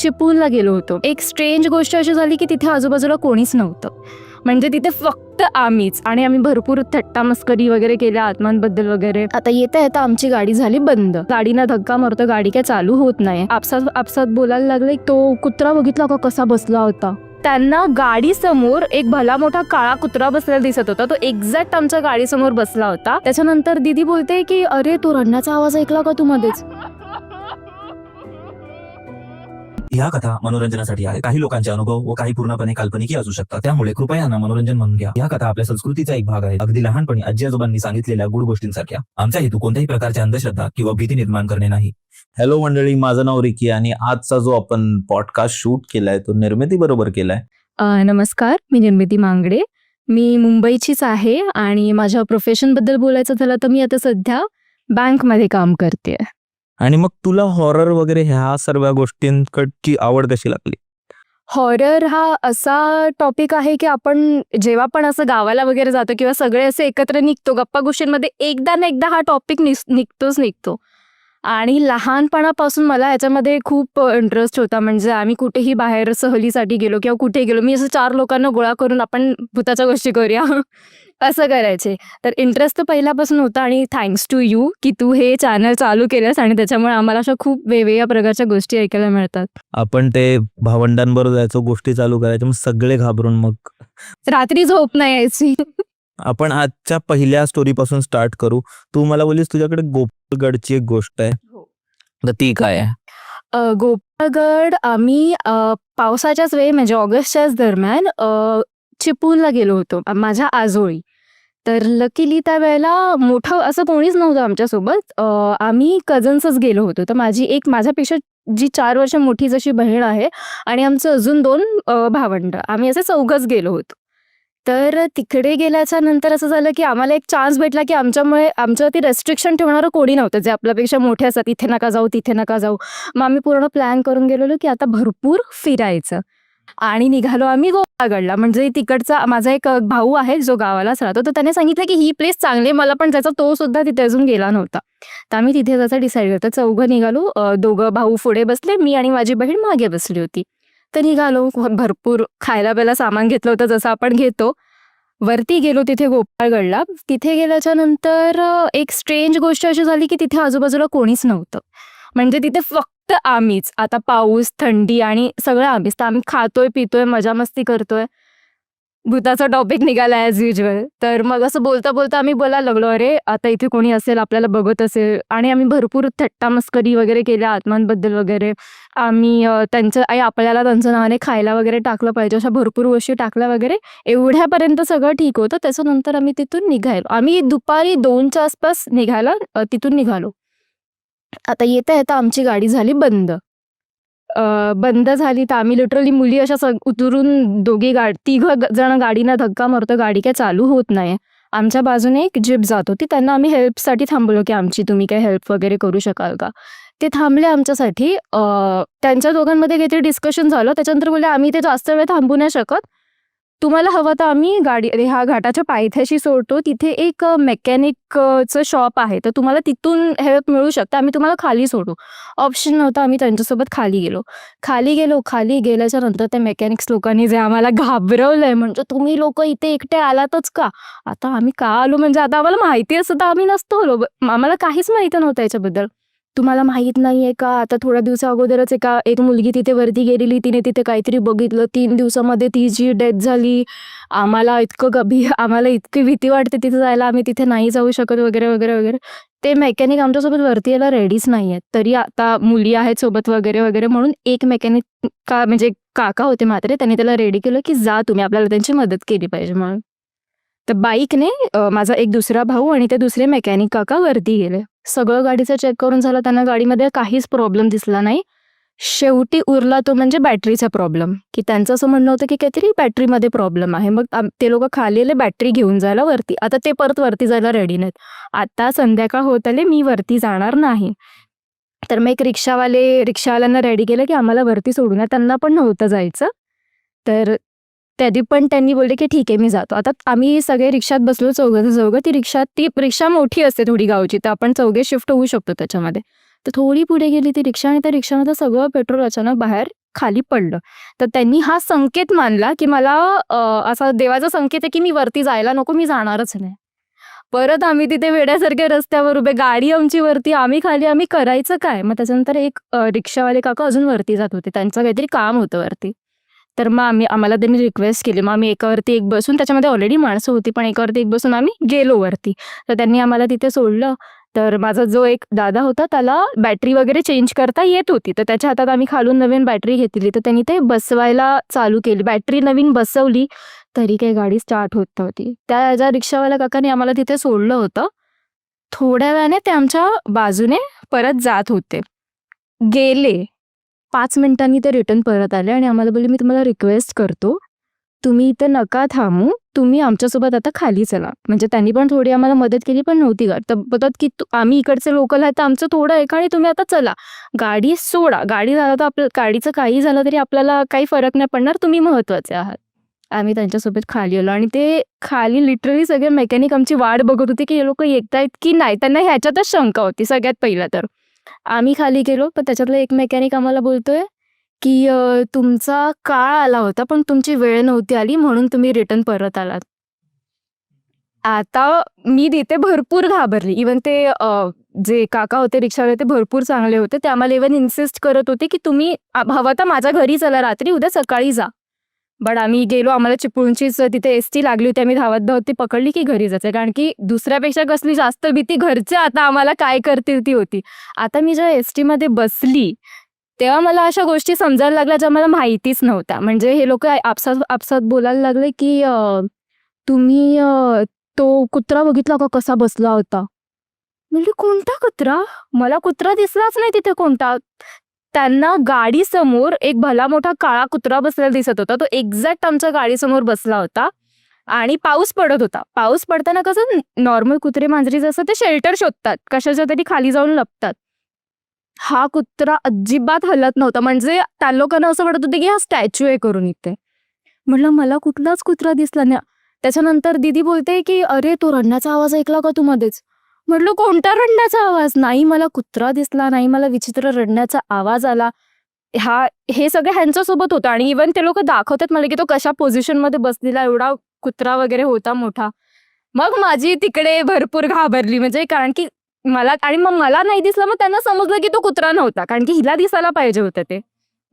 चिपळूणला गेलो होतो. एक स्ट्रेंज गोष्ट अशी झाली की तिथे आजूबाजूला कोणीच नव्हतं. म्हणजे तिथे फक्त आम्हीच, आणि आम्ही भरपूर थट्टा मस्करी वगैरे केल्या आत्मांबद्दल वगैरे. आता येता येता आमची गाडी झाली बंद. गाडीना धक्का मारतो, गाडी काय चालू होत नाही. आपसात बोलायला लागले, तो कुत्रा बघितला का कसा बसला होता. त्यांना गाडी समोर एक भला मोठा काळा कुत्रा बसलेला दिसत होता. तो एक्झॅक्ट आमच्या गाडीसमोर बसला होता. त्याच्यानंतर दीदी बोलते की अरे तो रडण्याचा आवाज ऐकला का तू मध्येच. ह्या कथा मनोरंजनासाठी आहे. काही लोकांचे अनुभव व काही पूर्णपणे काल्पनिकही असू शकतात. त्यामुळे कृपया यांना मनोरंजन म्हणून घ्या. या कथा आपल्या संस्कृतीचा एक भाग आहे, अगदी लहानपणी आजी आजोबांनी सांगितलेल्या गुड गोष्टींसारख्या. आमचा हेतू कोणत्याही प्रकारच्या अंधश्रद्धा किंवा भीती निर्माण करणे नाही. हॅलो मंडळी, माझं नाव रिकी आणि आजचा जो आपण पॉडकास्ट शूट केलाय तो निर्मिती बरोबर केलाय. नमस्कार, मी निर्मिती मांगडे. मी मुंबईचीच आहे आणि माझ्या प्रोफेशनबद्दल बोलायचं झालं तर मी आता सध्या बँकमध्ये काम करते. आणि मग तुला हॉरर वगैरे ह्या सर्व गोष्टींकडची आवड कशी लागली? हॉरर हा असा टॉपिक आहे की आपण जेव्हा पण असं गावाला वगैरे जातो किंवा सगळे असे एकत्र निघतो गप्पा गोष्टींमध्ये, एकदा ना एकदा हा टॉपिक निघतो. आणि लहानपणापासून मला ह्याच्यामध्ये खूप इंटरेस्ट होता. म्हणजे आम्ही कुठेही बाहेर सहलीसाठी गेलो किंवा कुठे गेलो, मी असं 4 लोकांना गोळा करून आपण भूताच्या गोष्टी करूया असं करायचे. तर इंटरेस्ट तर पहिल्यापासून होता. आणि थँक्स टू यू की तू हे चॅनल चालू केलंस आणि त्याच्यामुळे आम्हाला अशा खूप वेगवेगळ्या प्रकारच्या गोष्टी ऐकायला मिळतात. आपण ते भावंडांबरोबर जायचो, गोष्टी चालू करायच्या, मग सगळे घाबरून मग रात्री झोप नाही यायची. आपण आजच्या पहिल्या स्टोरी पासून स्टार्ट करू. तू मला बोलीस तुझ्याकडे गोपाळगडची एक गोष्ट आहे, तर ती काय आहे? गोपाळगड आम्ही पावसाच्याच वेळी म्हणजे ऑगस्टच्याच दरम्यान चिपळूणला गेलो होतो माझ्या आजोळी. तर लकीली त्या वेळेला मोठं असं कोणीच नव्हतं आमच्यासोबत. आम्ही कझन्सच गेलो होतो. तर माझ्यापेक्षा जी 4 वर्ष मोठी जशी बहीण आहे आणि आमचं अजून 2 भावंड, आम्ही असे 4घच गेलो होतो. तर तिकडे गेल्याच्या नंतर असं झालं की आम्हाला एक चान्स भेटला की आमच्यावरती रेस्ट्रिक्शन ठेवणारं कोणी नव्हतं, जे आपल्यापेक्षा मोठे असतात, इथे नका जाऊ तिथे नका जाऊ. मग आम्ही पूर्ण प्लॅन करून गेलेलो की आता भरपूर फिरायचं. आणि निघालो आम्ही गोपाळगडला. म्हणजे तिकडचा माझा एक भाऊ आहे जो गावालाच राहतो. तर त्याने सांगितलं की ही प्लेस चांगली, मला पण जायचं. तो सुद्धा तिथे अजून गेला नव्हता. तर आम्ही तिथे जायचं डिसाईड करतो. 4घं निघालो. 2 भाऊ पुढे बसले, मी आणि माझी बहीण मागे बसली होती. तर निघालो. भरपूर खायला प्यायला सामान घेतलं होतं जसं आपण घेतो. वरती गेलो तिथे गोपाळगडला. तिथे गेल्याच्या नंतर एक स्ट्रेंज गोष्ट अशी झाली की तिथे आजूबाजूला कोणीच नव्हतं. म्हणजे तिथे फक्त आम्हीच. आता पाऊस, थंडी आणि सगळं आम्हीच. तर आम्ही खातोय, पितोय, मजा मस्ती करतोय. भूताचा टॉपिक निघाला ॲज युज्युअल. तर मग असं बोलता बोलता आम्ही बोलायला लागलो, अरे आता इथे कोणी असेल, आपल्याला बघत असेल. आणि आम्ही भरपूर थट्टा मस्करी वगैरे केल्या आत्मांबद्दल वगैरे. आम्ही आपल्याला त्यांच्या नावाने खायला वगैरे टाकलं पाहिजे, अशा भरपूर गोष्टी टाकल्या वगैरे. एवढ्यापर्यंत सगळं ठीक होतं. त्याच्यानंतर आम्ही तिथून निघालो. आम्ही दुपारी 2च्या आसपास तिथून निघालो. आता येता येता आमची गाडी झाली बंद. बंद झाली तर आम्ही लिटरली मुली अशा उतरून 3 जण गाडीना धक्का मारतो, गाडी काय चालू होत नाही. आमच्या बाजूने एक जीप जात होती. त्यांना आम्ही हेल्पसाठी थांबलो की तुम्ही काय हेल्प वगैरे करू शकाल का. ते थांबले आमच्यासाठी. त्यांच्या दोघांमध्ये काहीतरी डिस्कशन झालं. त्याच्यानंतर बोलले आम्ही ते जास्त वेळ थांबू नाही शकत, तुम्हाला हवं तर आम्ही गाडी ह्या घाटाच्या पायथ्याशी सोडतो. तिथे एक मेकॅनिकचं शॉप आहे, तर तुम्हाला तिथून हेल्प मिळू शकते, आम्ही तुम्हाला खाली सोडू. ऑप्शन नव्हता. आम्ही त्यांच्यासोबत खाली गेलो. खाली गेल्याच्या नंतर त्या मेकॅनिक्स लोकांनी जे आम्हाला घाबरवलंय, म्हणजे तुम्ही लोक इथे एकटे आलातच का. आता आम्ही का आलो, म्हणजे आता आम्हाला माहिती असतं तर आम्ही नसतो आलो. आम्हाला काहीच माहिती नव्हतं याच्याबद्दल. तुम्हाला माहित नाहीये का, आता थोड्या दिवसा अगोदरच एक मुलगी तिथे वरती गेलेली, तिने तिथे काहीतरी बघितलं, 3 दिवसामध्ये तिची डेथ झाली. आम्हाला इतकी भीती वाटते तिथे जायला, आम्ही तिथे नाही जाऊ शकत वगैरे वगैरे वगैरे. ते मेकॅनिक आमच्यासोबत वरती यायला रेडीच नाही आहेत. तरी आता मुली आहेत सोबत वगैरे वगैरे म्हणून एक मेकॅनिक म्हणजे काका होते म्हातारे, त्यांनी त्याला रेडी केलं की जा तुम्ही, आपल्याला त्यांची मदत केली पाहिजे म्हणून. तर बाईकने माझा एक दुसरा भाऊ आणि ते दुसरे मेकॅनिक काका वरती गेले. सगळं गाडीचं चेक करून झालं, त्यांना गाडीमध्ये काहीच प्रॉब्लेम दिसला नाही. शेवटी उरला तो म्हणजे बॅटरीचा प्रॉब्लेम, की त्यांचं असं म्हणणं होतं की काहीतरी बॅटरीमध्ये प्रॉब्लेम आहे. मग ते लोक खाली आले बॅटरी घेऊन जायला वरती. आता ते परत वरती जायला रेडी नाहीत. आता संध्याकाळ होत आले, मी वरती जाणार नाही. तर मग एक रिक्षावाल्यांना रेडी केलं की आम्हाला वरती सोडून या. त्यांना पण नव्हतं जायचं. तर त्यांनी बोलले की ठीक आहे मी जातो. आता आम्ही सगळे रिक्षात बसलो, 4घं. ती रिक्षा मोठी असते थोडी गावची, तर आपण 4घे शिफ्ट होऊ शकतो त्याच्यामध्ये. तर थोडी पुढे गेली ती रिक्षा आणि त्या रिक्षामधलं सगळं पेट्रोल अचानक बाहेर खाली पडलं. तर त्यांनी हा संकेत मानला की मला असा देवाचा संकेत आहे की मी वरती जायला नको, मी जाणारच नाही. परत आम्ही तिथे वेड्यासारख्या रस्त्यावर उभे, गाडी आमची वरती, आम्ही खाली, आम्ही करायचं काय? मग त्याच्यानंतर एक रिक्षावाले काका अजून वरती जात होते, त्यांचं काहीतरी काम होतं वरती. तर मग आम्हाला त्यांनी रिक्वेस्ट केली, मग आम्ही एकावरती एक बसून, त्याच्यामध्ये ऑलरेडी माणसं होती पण एकावरती एक बसून आम्ही गेलो वरती. तर त्यांनी आम्हाला तिथे सोडलं. तर माझा जो एक दादा होता त्याला बॅटरी वगैरे चेंज करता येत होती, तर त्याच्या हातात आम्ही खालून नवीन बॅटरी घेतली. तर त्यांनी ते बसवायला चालू केली, बॅटरी नवीन बसवली तरी काही गाडी स्टार्ट होत नव्हती. ज्या रिक्षावाल्या काकाने आम्हाला तिथे सोडलं होतं, थोड्या वेळाने ते आमच्या बाजूने परत जात होते. गेले 5 मिनिटांनी ते रिटर्न परत आले आणि आम्हाला बोलले, मी तुम्हाला रिक्वेस्ट करतो, तुम्ही इथे नका थांबू, तुम्ही आमच्यासोबत आता खाली चला. म्हणजे त्यांनी पण थोडी आम्हाला मदत केली पण नव्हती तर बोलतात की आम्ही इकडचे लोकल आहे तर आमचं थोडं आहे आणि तुम्ही आता चला, गाडी सोडा, गाडी झालं तर आपलं गाडीचं काही झालं तरी आपल्याला काही फरक नाही पडणार, तुम्ही महत्वाचे आहात. आम्ही त्यांच्यासोबत खाली आलो आणि ते खाली लिटरली सगळे मेकॅनिक आमची वाट बघत होते की हे लोक येतायत की नाही. त्यांना ह्याच्यातच शंका होती सगळ्यात पहिला. तर आम्ही खाली गेलो, पण त्याच्यातला एक मेकॅनिक आम्हाला बोलतोय की तुमचा काळ आला होता पण तुमची वेळ नव्हती आली म्हणून तुम्ही रिटर्न परत आलात. आता मी तिथे भरपूर घाबरली. इव्हन ते जे काका होते रिक्षावाले ते भरपूर चांगले होते. ते आम्हाला इव्हन इन्सिस्ट करत होते की तुम्ही हवं तर माझ्या घरी चला रात्री, उद्या सकाळी जा. बट आम्ही गेलो, आम्हाला चिपळूणचीच तिथे एसटी लागली होती, आम्ही धावत धावत ती पकडली की घरी जायचं. कारण की दुसऱ्यापेक्षा कसली जास्त भीती घरचे आता आम्हाला काय करतील ती होती. आता मी जेव्हा एसटी मध्ये बसली तेव्हा मला अशा गोष्टी समजायला लागल्या ज्या मला माहितीच नव्हत्या. म्हणजे हे लोक आपसात बोलायला लागले की तुम्ही तो कुत्रा बघितला का कसा बसला होता? म्हणजे कोणता कुत्रा? मला कुत्रा दिसलाच नाही तिथे कोणता. त्यांना गाडी समोर एक भला मोठा काळा कुत्रा बसलेला दिसत होता, तो एक्झॅक्ट आमच्या गाडीसमोर बसला होता आणि पाऊस पडत होता. पाऊस पडताना कसं नॉर्मल कुत्रे मांजरी जसं ते शेल्टर शोधतात, कशाच्या तरी खाली जाऊन लपतात. हा कुत्रा अजिबात हलत नव्हता. म्हणजे त्या लोकांना असं वाटत होतं की हा स्टॅच्यू आहे करून इथे. म्हटलं मला कुठलाच कुत्रा दिसला नाही. त्याच्यानंतर दीदी बोलते की अरे तो रडण्याचा आवाज ऐकला का तू मध्येच? म्हटलं कोणता रडण्याचा आवाज? नाही मला कुत्रा दिसला नाही, मला विचित्र रडण्याचा आवाज आला. हे सगळं ह्यांच्यासोबत होतं आणि इव्हन ते लोक दाखवतात मला की तो कशा पोझिशन मध्ये बसलेला, एवढा कुत्रा वगैरे होता मोठा. मग माझी तिकडे भरपूर घाबरली, म्हणजे कारण की मग मला नाही दिसलं, मग त्यांना समजलं की तो कुत्रा नव्हता कारण की हिला दिसायला पाहिजे होतं ते.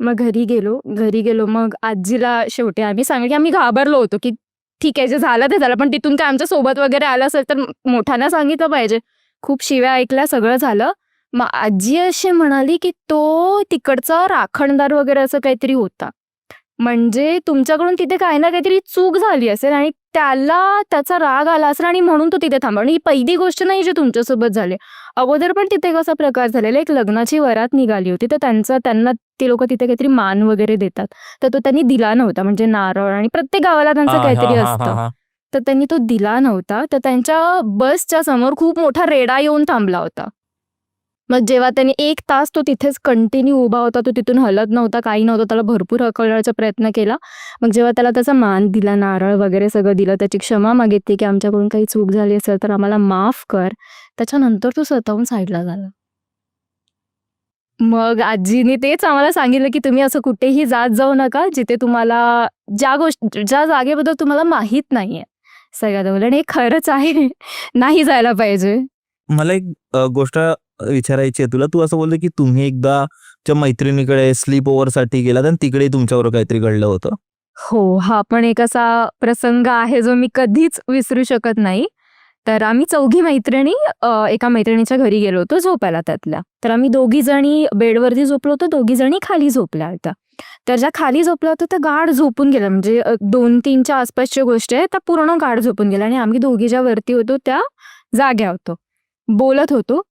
मग घरी गेलो मग आजीला शेवटी आम्ही सांगितलं की आम्ही घाबरलो होतो की ठीक आहे जे झालं ते झालं, पण तिथून काय आमच्या सोबत वगैरे आलं असेल तर मोठ्यांना सांगितलं पाहिजे. खूप शिव्या ऐकल्या, सगळं झालं. मग आजी अशी म्हणाली की तो तिकडचा राखणदार वगैरे असं काहीतरी होता, म्हणजे तुमच्याकडून तिथे काही ना काहीतरी चूक झाली असेल आणि त्याचा राग आला असेल आणि म्हणून तो तिथे थांबला. आणि ही पहिली गोष्ट नाही जी तुमच्यासोबत झाली, अगोदर पण तिथे कसा प्रकार झालेला, एक लग्नाची वरात निघाली होती तर त्यांना ते लोक तिथे काहीतरी मान वगैरे देतात, तर तो त्यांनी दिला नव्हता. म्हणजे नारळ आणि प्रत्येक गावाला त्यांचं काहीतरी असतं, तर त्यांनी तो दिला नव्हता. तर त्यांच्या बसच्या समोर खूप मोठा रेडा येऊन थांबला होता. मग जेव्हा त्यांनी 1 तास तो तिथेच कंटिन्यू उभा होता, तो तिथून हलत नव्हता, काही नव्हतं, त्याला भरपूर हकलण्याचा प्रयत्न केला. मग जेव्हा त्याला त्याचा मान दिला, नारळ वगैरे सगळं दिलं, त्याची क्षमा मागितली की आमच्याकडून काही चूक झाली असेल तर आम्हाला माफ कर, त्याच्यानंतर तो स्वतःहून साईडला झाला. मग आजीने तेच आम्हाला सांगितलं की तुम्ही असं कुठेही जात जाऊ नका जिथे तुम्हाला ज्या जागेबद्दल तुम्हाला माहित नाहीये. सगळ्यात बोलले आणि हे खरंच आहे, नाही जायला पाहिजे. मला एक गोष्ट विचारायची आहे तुला. तू असं बोललं की तुम्ही एकदा त्या मैत्रिणीकडे स्लीप ओव्हर साठी गेलात आणि तिकडे तुमच्यावर काहीतरी घडलं होतं. हो, हा पण एक असा प्रसंग आहे जो मी कधीच विसरू शकत नाही. तर आम्ही 4घी मैत्रिणी एका मैत्रिणीच्या घरी गेलो होतो झोपायला त्यातल्या. तर आम्ही 2घी जणी बेडवरती झोपलो होतो, 2घी जणी खाली झोपल्या होत्या. तर ज्या खाली झोपल्या होत्या त्या गाढ झोपून गेल्या, म्हणजे 2-3च्या आसपासच्या गोष्टी आहेत, त्या पूर्ण गाढ झोपून गेल्या आणि आम्ही 2घी ज्या वरती होतो त्या जाग्या होतो, बोलत होतो.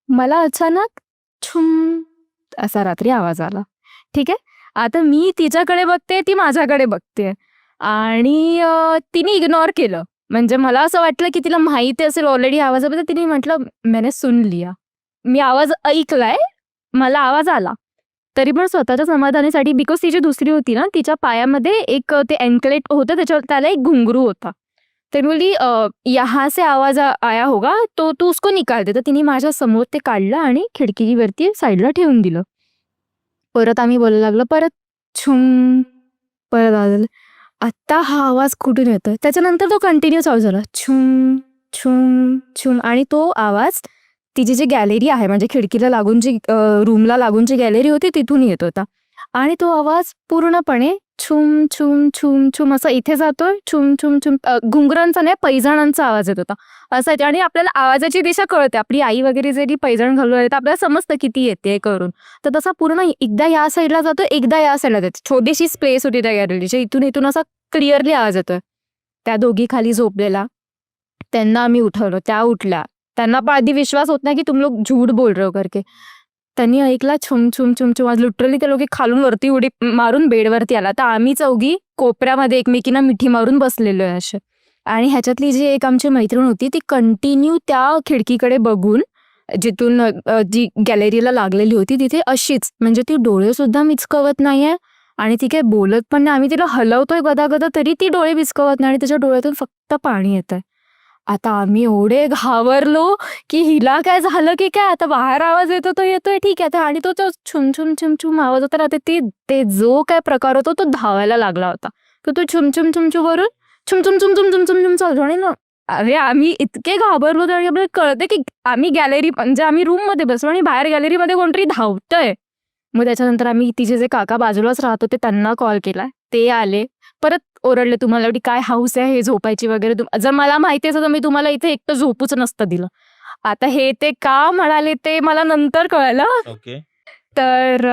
मला अचानक छुम असा रात्री आवाज आला. ठीक आहे, आता मी तिच्याकडे बघते, ती माझ्याकडे बघते आणि तिने इग्नोर केलं. म्हणजे मला असं वाटलं की तिला माहिती असेल ऑलरेडी आवाजाबद्दल. तिने म्हटलं मैंने सुन लिया, मी आवाज ऐकलाय, मला आवाज आला. तरी पण स्वतःच्या समाधानासाठी, बिकॉज ती जी दुसरी होती ना तिच्या पायामध्ये एक ते अँकलेट होतं, त्याला एक घुंगरू होता. तर बोली यहाँ से आवाज आया होगा तो तू उसको निकाल दे. तर तिने माझ्या समोर ते काढलं आणि खिडकीवरती साईडला ठेवून दिलं. परत आम्ही बोलायला लागलो, परत छुम, परत आवाज. आत्ता हा आवाज कुठून येतोय? त्याच्यानंतर तो कंटिन्यू चालू झाला, छुम छुम छुम. आणि तो आवाज तिची जी गॅलरी आहे म्हणजे खिडकीला लागून जी रूमला लागून जी गॅलरी होती तिथून येत होता. आणि तो आवाज पूर्णपणे छुम छुम छुम छुम असा इथे जातोय, छुम छुम छुम. घुंगरांचा नाही, पैजाणांचा आवाज येत होता असा. आणि आपल्याला आवाजाची दिशा कळते. आपली आई वगैरे जरी पैजण घालून आली तर आपल्याला समजतं किती येते करून. तर तसा पूर्ण एकदा या साईडला जातो, एकदा या साईडला जातो. छोटीशी स्पेस होती त्या गॅलरीची, इथून असा क्लिअरली आवाज येतोय. त्या दोघी खाली झोपलेला, त्यांना आम्ही उठवलं, त्या उठल्या. त्यांना पण आधी विश्वास होत नाही की तुम लोग झूठ बोल रहे हो करके. त्यांनी ऐकला छुम छुम छुम छुम. आज लिटरली ते लोक खालून वरती उडी मारून बेडवरती आला. तर आम्ही चौघी कोपऱ्यामध्ये एकमेकींना मिठी मारून बसलेलो आहे असे. आणि ह्याच्यातली जी एक आमची मैत्रीण होती ती कंटिन्यू त्या खिडकीकडे बघून, जिथून जी गॅलरीला लागलेली होती तिथे अशीच, म्हणजे ती डोळे सुद्धा मिचकवत नाहीये आणि ती काही बोलत पण नाही. आम्ही तिला हलवतोय गदा तरी ती डोळे मिचकवत नाही आणि तिच्या डोळ्यातून फक्त पाणी येत आहे. आता आम्ही एवढे घाबरलो की हिला काय झालं की काय. आता बाहेर आवाज येतो तो येतोय ठीक आहे. आणि तो छुम छुम छुम छुम आवाज होता ना, ते जो काय प्रकार होतो तो धावायला लागला होता. तर तो छुम छुम छुम छुम वरून छुम छुम छुम छुम छुम छुम छुम चालू. आणि अरे आम्ही इतके घाबरलो आणि आपल्याला कळते की आम्ही गॅलरी म्हणजे आम्ही रूम मध्ये बसलो आणि बाहेर गॅलरीमध्ये कोणतरी धावतंय. मग त्याच्यानंतर आम्ही तिचे जे काका बाजूलाच राहत होते त्यांना कॉल केला. ते आले, परत ओरडले, तुम्हाला एवढी काय हाऊस आहे हे झोपायची वगैरे. जर मला माहिती असतं तर मी तुम्हाला इथे एकटं झोपूच नसतं दिलं. आता हे ते का म्हणाले ते मला नंतर कळलं. ओके. तर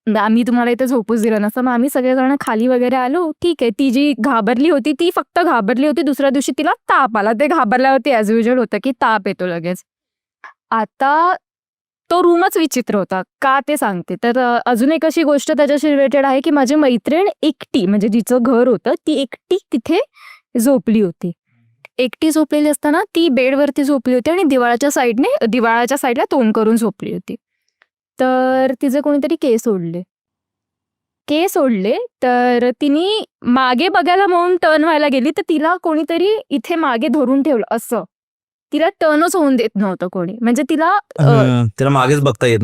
आम्ही तुम्हाला इथे झोपूच दिलं नसतं. मग आम्ही सगळेजण खाली वगैरे आलो. ठीक आहे, ती जी घाबरली होती ती फक्त घाबरली होती. दुसऱ्या दिवशी तिला ताप आला. ते घाबरल्यावरती ॲज युजल होतं की ताप येतो लगेच. आता तो रूमच विचित्र होता. का ते सांगते. तर अजून एक अशी गोष्ट त्याच्याशी रिलेटेड आहे की माझी मैत्रीण एकटी, म्हणजे जिचं घर होतं ती एकटी तिथे झोपली होती. एकटी झोपलेली असताना ती बेडवरती झोपली होती आणि दिवाळाच्या साईडला तोंड करून झोपली होती. तर तिचे कोणीतरी केस ओढले. तर तिने मागे बघायला म्हणून टर्न व्हायला गेली तर तिला कोणीतरी इथे मागे धरून ठेवलं असं. तिला टर्नच होऊन देत नव्हतं कोणी. म्हणजे तिला तिला मागेच बघता येत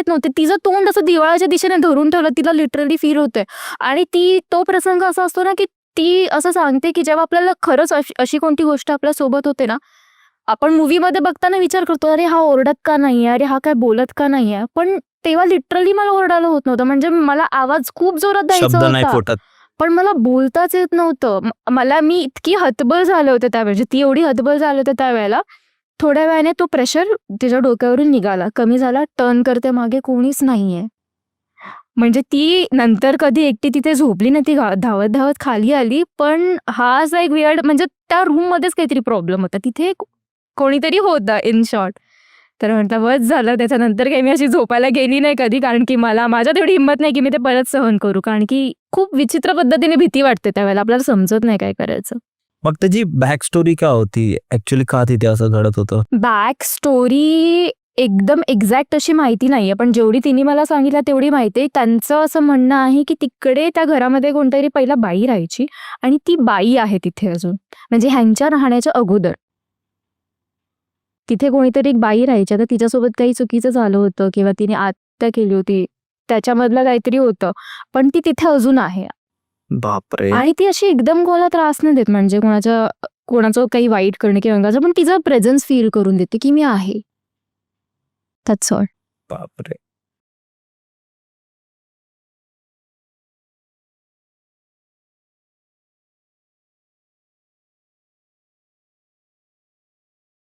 नव्हते. तिचं तोंड असं दिवाळाच्या दिशेने धरून ठेवलं. तिला लिटरली फील होतंय. आणि तो प्रसंग असा असतो ना की ती असं सांगते की जेव्हा आपल्याला खरंच अशी कोणती गोष्ट आपल्या सोबत होते ना, आपण मूवीमध्ये बघताना विचार करतो अरे हा ओरडत का नाहीये, अरे हा काय बोलत का नाहीये. पण तेव्हा लिटरली मला ओरडायला होत नव्हतं. म्हणजे मला आवाज खूप जोरात द्यायचा शब्द नाही होता फुटत. पण मला बोलताच येत नव्हतं. मी इतकी हतबल झाले होते त्यावेळी, ती एवढी हतबल झाले होते त्यावेळेला. थोड्या वेळाने तो प्रेशर तिच्या डोक्यावरून निघाला, कमी झाला. टर्न करते मागे कोणीच नाहीये. म्हणजे ती नंतर कधी एकटी तिथे झोपली नाही. ती धावत धावत खाली आली. पण हा असा एक वियर्ड, म्हणजे त्या रूम मध्येच काहीतरी प्रॉब्लेम होता. तिथे कोणीतरी होतं इन शॉर्ट. तर म्हटलं बस झालं. त्याच्यानंतर काही मी अशी झोपायला गेली नाही कधी, कारण की माझ्यात एवढी हिंमत नाही की मी ते परत सहन करू. कारण की खूप विचित्र पद्धतीने भीती वाटते त्यावेळेला, आपल्याला समजत नाही काय करायचं. मग त्याची बॅक स्टोरी काय होती, ऍक्च्युअली का तिथे असं घडत होतं? बॅक स्टोरी एकदम एक्झॅक्ट अशी माहिती नाहीये, पण जेवढी तिने मला सांगितलं तेवढी माहिती आहे. त्यांचं असं म्हणणं आहे की तिकडे त्या घरामध्ये कोणतरी पहिला बाई राहायची आणि ती बाई आहे तिथे अजून, म्हणजे ह्यांच्या राहण्याच्या अगोदर तिथे कोणीतरी एक बाई राहायची. आता तिच्यासोबत काही चुकीचं झालं होतं किंवा तिने आत्महत्या केली होती, त्याच्यामधलं काहीतरी होतं, पण ती तिथे अजून आहे. बापरे. आणि ती अशी एकदम कोणाला त्रास नाही देत, म्हणजे कोणाचं काही वाईट करणे किंवा अंगाचं, पण तिचा प्रेझेन्स फील करून देते की मी आहे. That's all. बापरे.